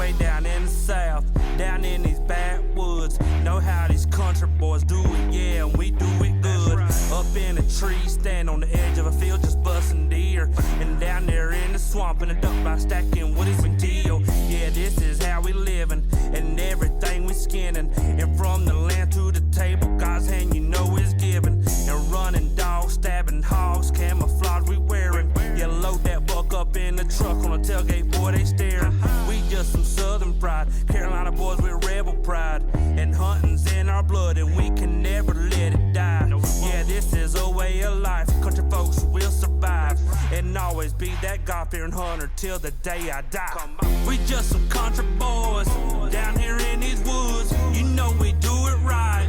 way down in the south, down in these backwoods. Know how these country boys do it, yeah, and we do it good. Up in a tree, stand on the edge of a field, just busting deer. And down there in the swamp, in a duck by stacking wood is a deal. Yeah, this is how we living, and everything we skinning. And from the land to the table, God's hand, you know, is given. And running dogs, stabbing hogs, camouflage we wearing. Yeah, load that buck up in the truck on a tailgate, boy, they staring. We just some southern pride, Carolina boys with rebel pride. And hunting's in our blood, and we can never let it die. Yeah, this is a way of life, country folks will survive. And always be that God-fearing hunter till the day I die. We just some country boys, down here in these woods. You know we do it right,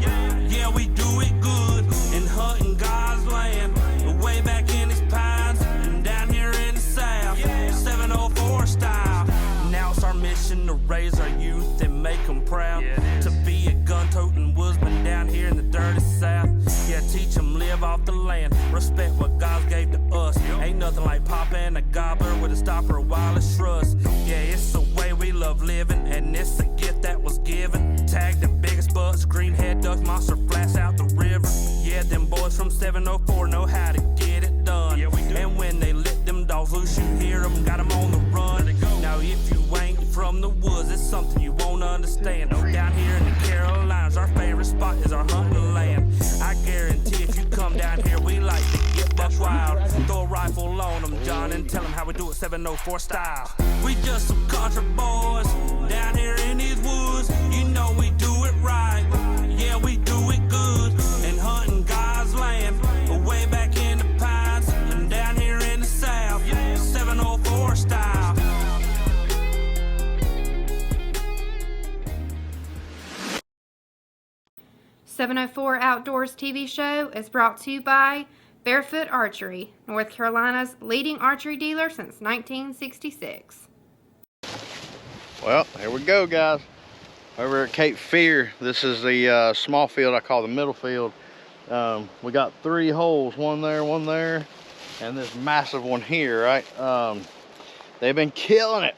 yeah, we do it good. And hunting God's land, way back in these pines. And down here in the south, 704 style. Now it's our mission to raise our youth and make them proud. To be a gun-toting woodsman down here in the dirty south. Yeah, teach them live off the land, respect what God gave to us. Ain't nothing like popping a gobbler with a stopper, a wireless trust. Yeah, it's the way we love living, and it's a gift that was given. Tag the biggest butts, greenhead ducks, monster flats out the river. Yeah, them boys from 704 know how to get it done. And when they let them dogs loose, you hear them, got them on the run. Now if you ain't from the woods, it's something you won't understand. Down here in the Carolinas, our favorite spot is our hunting land. I guarantee if you come down here, we like to get buck wild. Throw a rifle on them, John, and tell them how we do it 704 style. We just some country boys, down here in these woods. You know we do it right, yeah, we do it good. And hunting God's land, way back in the pines. And down here in the south, 704 style. .704 Outdoors TV show is brought to you by Barefoot Archery, North Carolina's leading archery dealer since 1966. Well, here we go, guys. Over at Cape Fear, this is the small field I call the middle field. We got 3 holes, one there, and this massive one here, right? They've been killing it.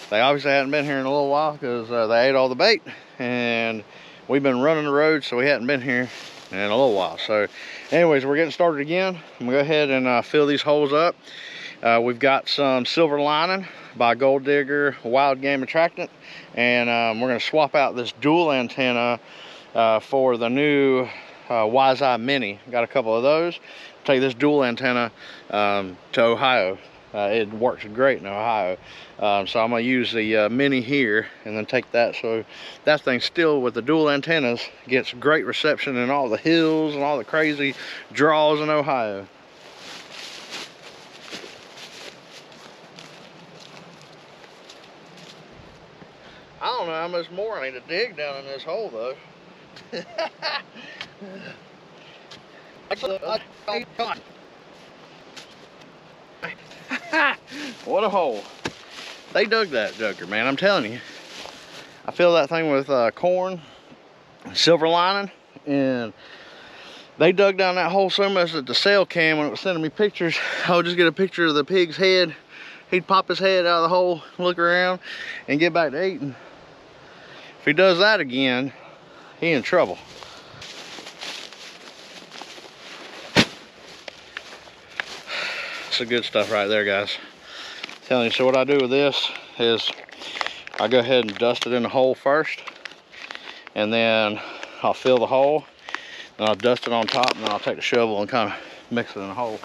They obviously hadn't been here in a little while because they ate all the bait, and we've been running the road, so we hadn't been here in a little while. So anyways, we're getting started again. I'm gonna go ahead and fill these holes up. We've got some silver lining by Gold Digger Wild Game Attractant, and we're gonna swap out this dual antenna for the new Wise Eye Mini. Got a couple of those. Take this dual antenna to Ohio. It works great in Ohio. So I'm gonna use the Mini here and then take that, so that thing still with the dual antennas gets great reception in all the hills and all the crazy draws in Ohio. I don't know how much more I need to dig down in this hole though. What a hole. They dug that joker, man, I'm telling you. I fill that thing with corn, silver lining, and they dug down that hole so much that the cell cam, when it was sending me pictures, I would just get a picture of the pig's head. He'd pop his head out of the hole, look around, and get back to eating. If he does that again, he in trouble. That's the good stuff right there, guys. I'm telling you, so what I do with this is I go ahead and dust it in the hole first, and then I'll fill the hole, and I'll dust it on top, and then I'll take the shovel and kind of mix it in the hole.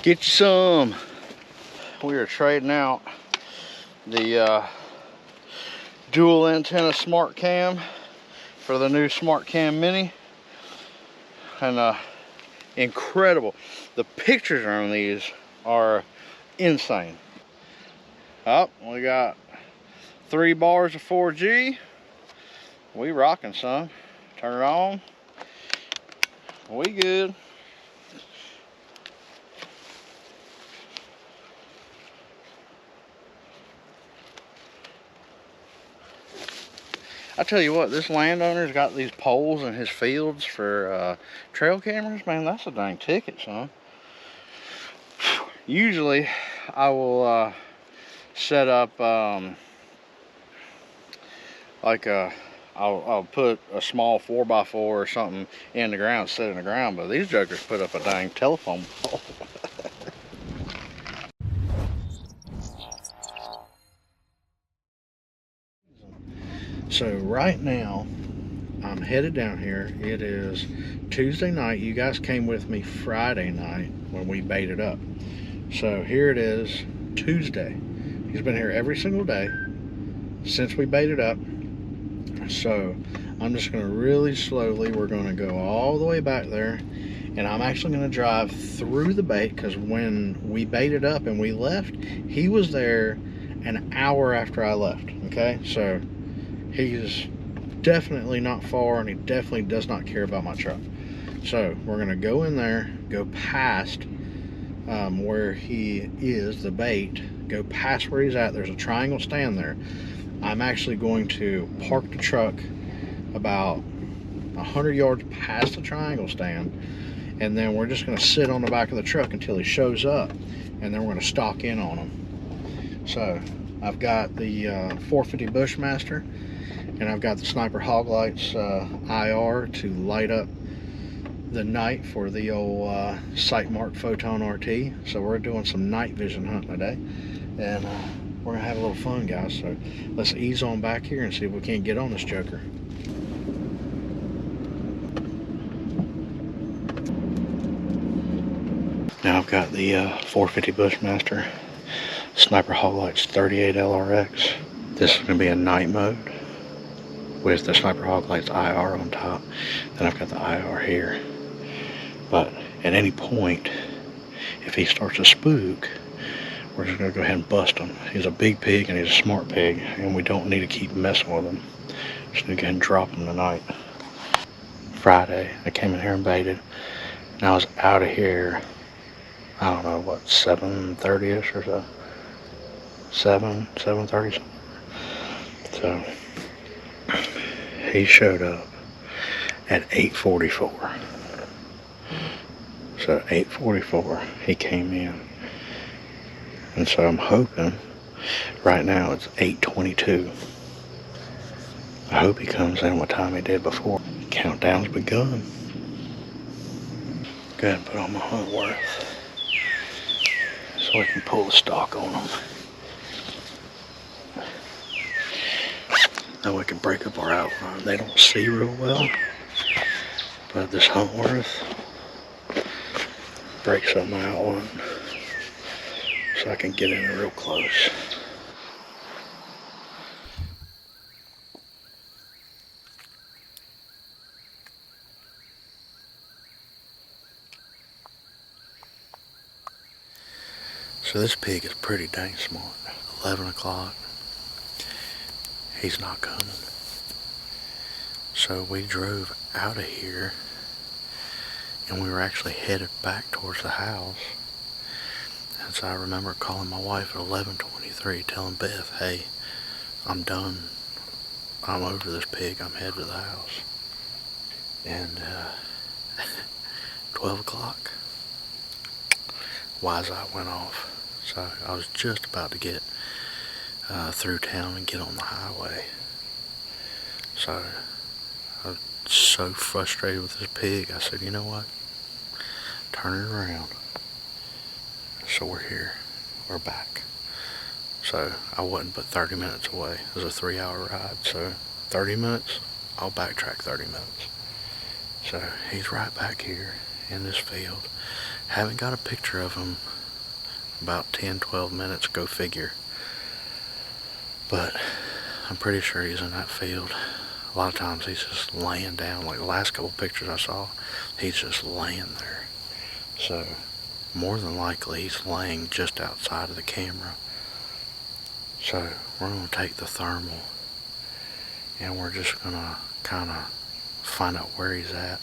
Get you some. We are trading out the dual antenna smart cam for the new smart cam mini, and incredible. The pictures on these are insane. Oh, we got 3 bars of 4G. We rocking, son. Turn it on. We good. I tell you what, this landowner's got these poles in his fields for trail cameras. Man, that's a dang ticket, son. Usually, I will set up I'll put a small 4x4 or something in the ground, set in the ground, but these jokers put up a dang telephone pole. So right now, I'm headed down here. It is Tuesday night. You guys came with me Friday night when we baited up. So here it is, Tuesday. He's been here every single day since we baited up. So I'm just going to really slowly, we're going to go all the way back there, and I'm actually going to drive through the bait, because when we baited up and we left, he was there an hour after I left. Okay, so he's definitely not far, and he definitely does not care about my truck. So we're going to go in there, go past where he is, the bait, go past where he's at. There's a triangle stand there. I'm actually going to park the truck about 100 yards past the triangle stand, and then we're just going to sit on the back of the truck until he shows up, and then we're going to stalk in on him. So I've got the 450 Bushmaster, and I've got the Sniper Hog Lights IR to light up the night for the old Sight Mark Photon RT. So we're doing some night vision hunting today, and we're gonna have a little fun, guys. So let's ease on back here and see if we can't get on this joker. Now I've got the 450 Bushmaster Sniper Hog Lights 38 LRX. This is gonna be a night mode with the Sniper Hog Lights IR on top. Then I've got the IR here. But at any point, if he starts to spook, we're just going to go ahead and bust him. He's a big pig and he's a smart pig, and we don't need to keep messing with him. Just going to go ahead and drop him tonight. Friday, I came in here and baited, and I was out of here, I don't know, what, 7:30ish or so? 7:30 something. So, he showed up at 8:44. So 8:44, he came in. And so I'm hoping, right now it's 8:22. I hope he comes in what time he did before. Countdown's begun. Go ahead and put on my hunt worth so I can pull the stock on them. That way we can break up our outline. They don't see real well, but this hunt worth breaks up my outline so I can get in real close. So this pig is pretty dang smart. 11 o'clock. He's not coming. So we drove out of here, and we were actually headed back towards the house. And so I remember calling my wife at 11:23, telling Beth, hey, I'm done. I'm over this pig. I'm headed to the house. And 12 o'clock, wise eye went off. So I was just about to get through town and get on the highway. So I was so frustrated with this pig. I said, you know what? Turn it around. So we're here. We're back. So I wasn't but 30 minutes away. It was a 3-hour ride. So 30 minutes, I'll backtrack 30 minutes. So he's right back here in this field. Haven't got a picture of him about 10-12 minutes, go figure. But I'm pretty sure he's in that field. A lot of times he's just laying down. Like the last couple pictures I saw, he's just laying there. So more than likely he's laying just outside of the camera. So we're going to take the thermal, and we're just going to kind of find out where he's at.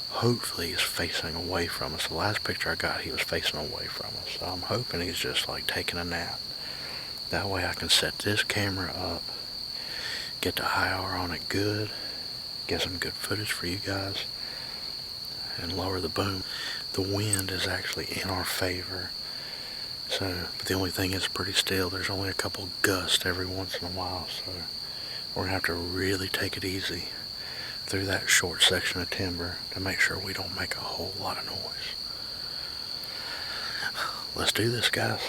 Hopefully he's facing away from us. The last picture I got, he was facing away from us. So I'm hoping he's just like taking a nap. That way I can set this camera up get the IR on it good, get some good footage for you guys, and lower the boom. The wind is actually in our favor. So, but the only thing is pretty still. There's only a couple gusts every once in a while, so we're gonna have to really take it easy through that short section of timber to make sure we don't make a whole lot of noise. Let's do this, guys.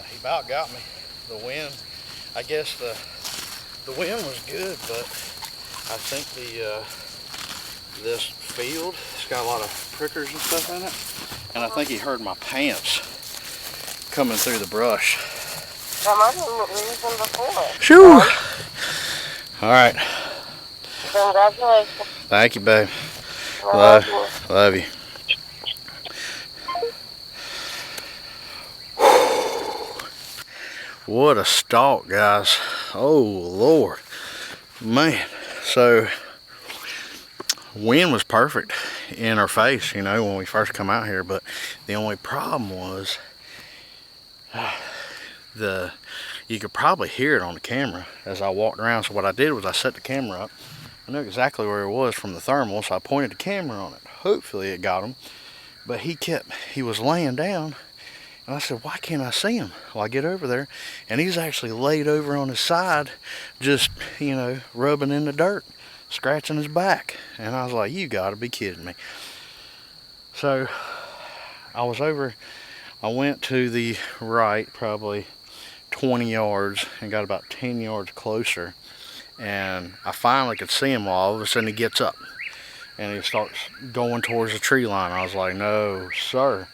He about got me. The wind, I guess the wind was good, but I think this field, it's got a lot of prickers and stuff in it, and I think he heard my pants coming through the brush. That might have been the reason before. Shoo! All right. Congratulations. Thank you, babe. Love you. Love you. What a stalk, guys. Oh, Lord. Man. So, wind was perfect in our face, you know, when we first come out here. But the only problem was, you could probably hear it on the camera as I walked around. So what I did was I set the camera up. I knew exactly where it was from the thermal, so I pointed the camera on it. Hopefully it got him. But he was laying down. And I said, why can't I see him? Well, I get over there, and he's actually laid over on his side, just, you know, rubbing in the dirt, scratching his back. And I was like, you gotta be kidding me. So, I went to the right, probably 20 yards, and got about 10 yards closer. And I finally could see him. While all of a sudden he gets up, and he starts going towards the tree line. I was like, no, sir.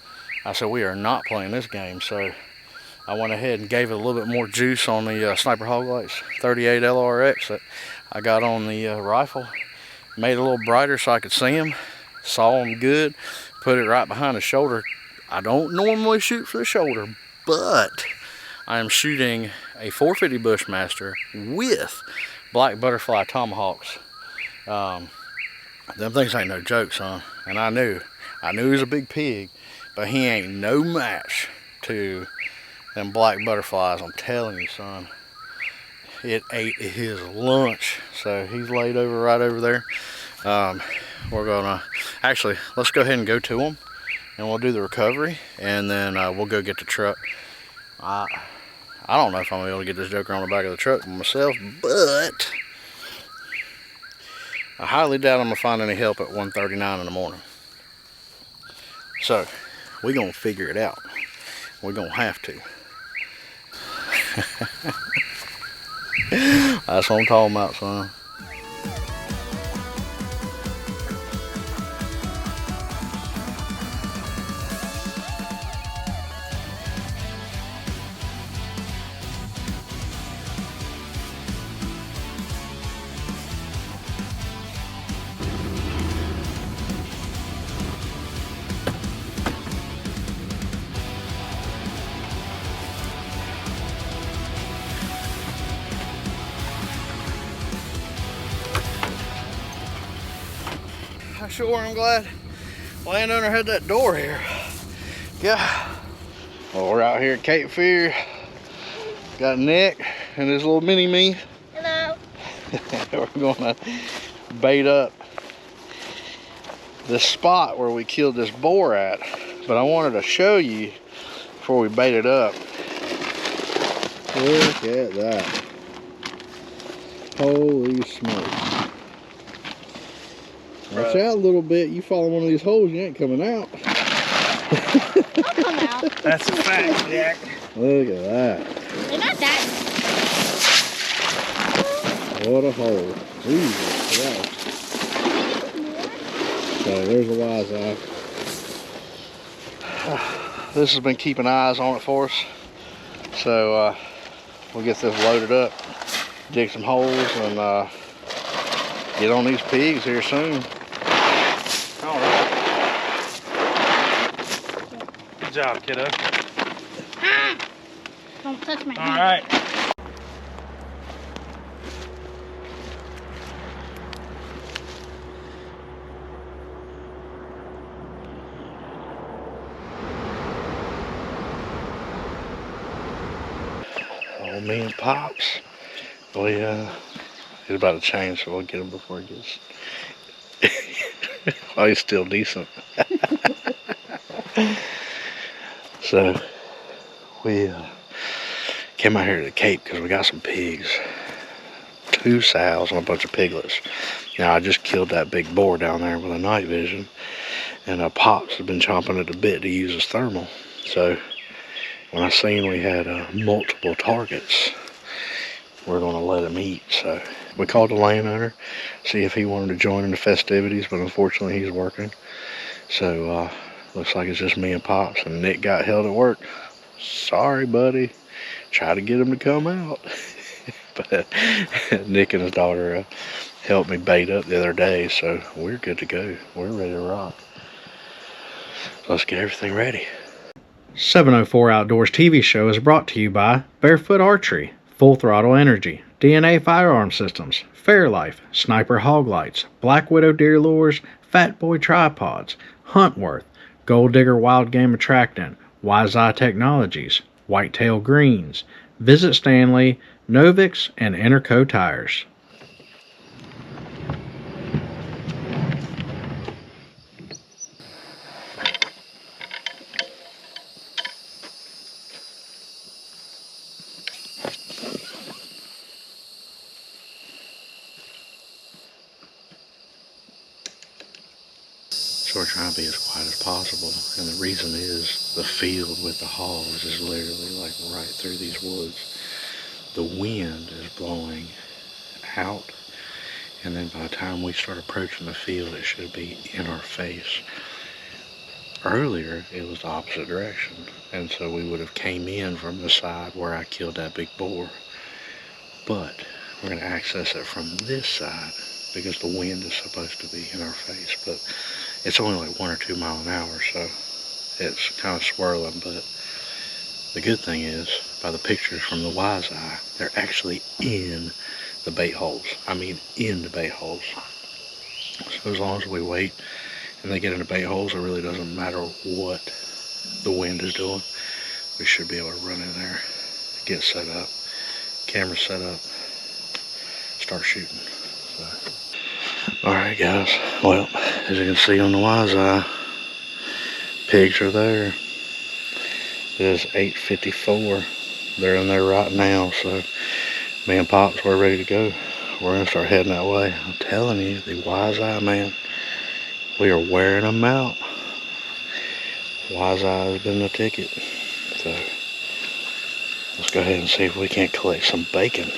I said, we are not playing this game. So I went ahead and gave it a little bit more juice on the Sniper Hog Lights 38 LRX that I got on the rifle. Made it a little brighter so I could see him. Saw him good. Put it right behind the shoulder. I don't normally shoot for the shoulder, but I am shooting a 450 Bushmaster with black butterfly tomahawks. Them things ain't no joke, son. And I knew he was a big pig. But he ain't no match to them black butterflies, I'm telling you, son. It ate his lunch. So he's laid over right over there. We're gonna, actually, let's go ahead and go to him, and we'll do the recovery, and then we'll go get the truck. I don't know if I'm gonna be able to get this joker on the back of the truck myself, but I highly doubt I'm gonna find any help at 1:39 in the morning. So, we're going to figure it out. We're going to have to. That's what I'm talking about, son. I sure am glad landowner had that door here. Yeah. Well, we're out here at Cape Fear. Got Nick and his little mini-me. Hello. We're gonna bait up the spot where we killed this boar at. But I wanted to show you before we bait it up. Look at that. Holy smokes. Watch out a little bit. You fall in one of these holes, you ain't coming out. I'll come out. That's a fact, Jack. Look at that. They're not that. What a hole. Jesus Christ. So there's a wise eye. This has been keeping eyes on it for us. So we'll get this loaded up, dig some holes, and get on these pigs here soon. All right. Good job, kiddo. Don't touch my hand. All right. Oh, me and Pops. He's about to change, so we'll get him before he gets. Oh, he's still decent. So we came out here to the Cape because we got some pigs, 2 sows and a bunch of piglets. Now I just killed that big boar down there with a night vision, and Pops has been chomping at the bit to use his thermal. So when I seen we had multiple targets, we're gonna let him eat. So we called the landowner, see if he wanted to join in the festivities, but unfortunately he's working. So looks like it's just me and Pops, and Nick got held at work. Sorry, buddy. Try to get him to come out. But Nick and his daughter helped me bait up the other day, so we're good to go. We're ready to rock. So let's get everything ready. 704 Outdoors TV show is brought to you by Barefoot Archery, Full Throttle Energy, DNA Firearm Systems, Fairlife, Sniper Hog Lights, Black Widow Deer Lures, Fat Boy Tripods, Huntworth, Gold Digger Wild Game Attractant, Wise Eye Technologies, Whitetail Greens, Visit Stanley, Novix, and Interco Tires. So we're trying to be as quiet as possible, and the reason is the field with the hogs is literally like right through these woods. The wind is blowing out, and then by the time we start approaching the field, it should be in our face. Earlier, it was the opposite direction, and so we would have came in from the side where I killed that big boar. But we're going to access it from this side because the wind is supposed to be in our face, but it's only like 1 or 2 miles an hour, so it's kind of swirling. But the good thing is, by the pictures from the Wise Eye, they're actually in the bait holes. I mean, in the bait holes. So as long as we wait and they get in the bait holes, it really doesn't matter what the wind is doing. We should be able to run in there, get set up, camera set up, start shooting. So. Alright guys, well, as you can see on the Wise Eye, pigs are there. It is 8:54. They're in there right now, so me and Pops, we're ready to go. We're gonna start heading that way. I'm telling you, the Wise Eye, man, we are wearing them out. Wise Eye has been the ticket. So let's go ahead and see if we can't collect some bacon.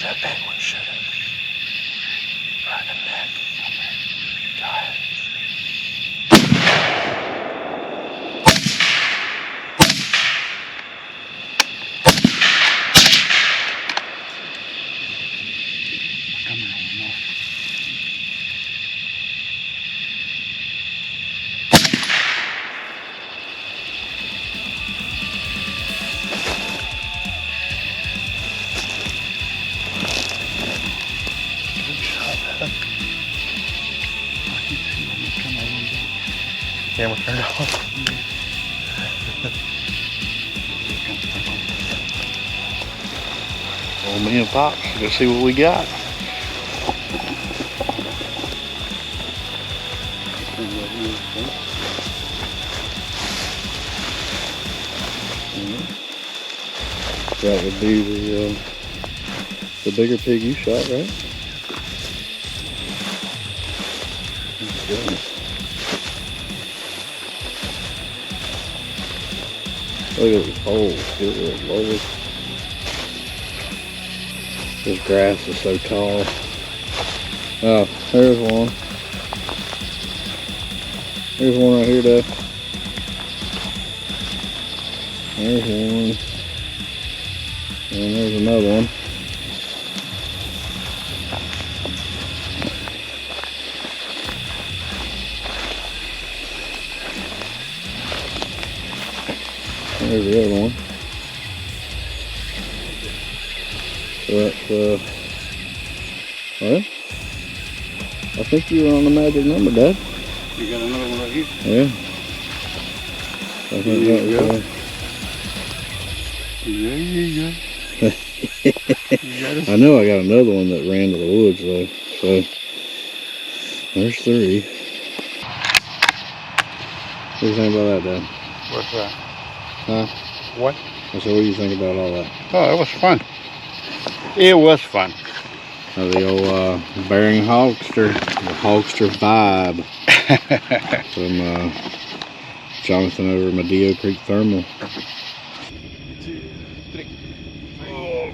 That big one should have. Right in the neck. Go ahead. Camera turned off. Well, me and Pops, let's see what we got. That would be the bigger pig you shot, right? Look at these holes. Good Lord. This grass is so tall. Oh, there's one. There's one right here, Dad. There's one. And there's another one. There's the other one. So that's, well, I think you were on the magic number, Dad. You got another one right here? Yeah. I think that was, There you go. I know I got another one that ran to the woods though, so there's 3. What do you think about that, Dad? What's that? Huh? What? I said, what do you think about all that? Oh, it was fun. It was fun. The old Bearing Hogster, the Hogster vibe from Jonathan over Medeo Creek Thermal. 2, 3. Oh.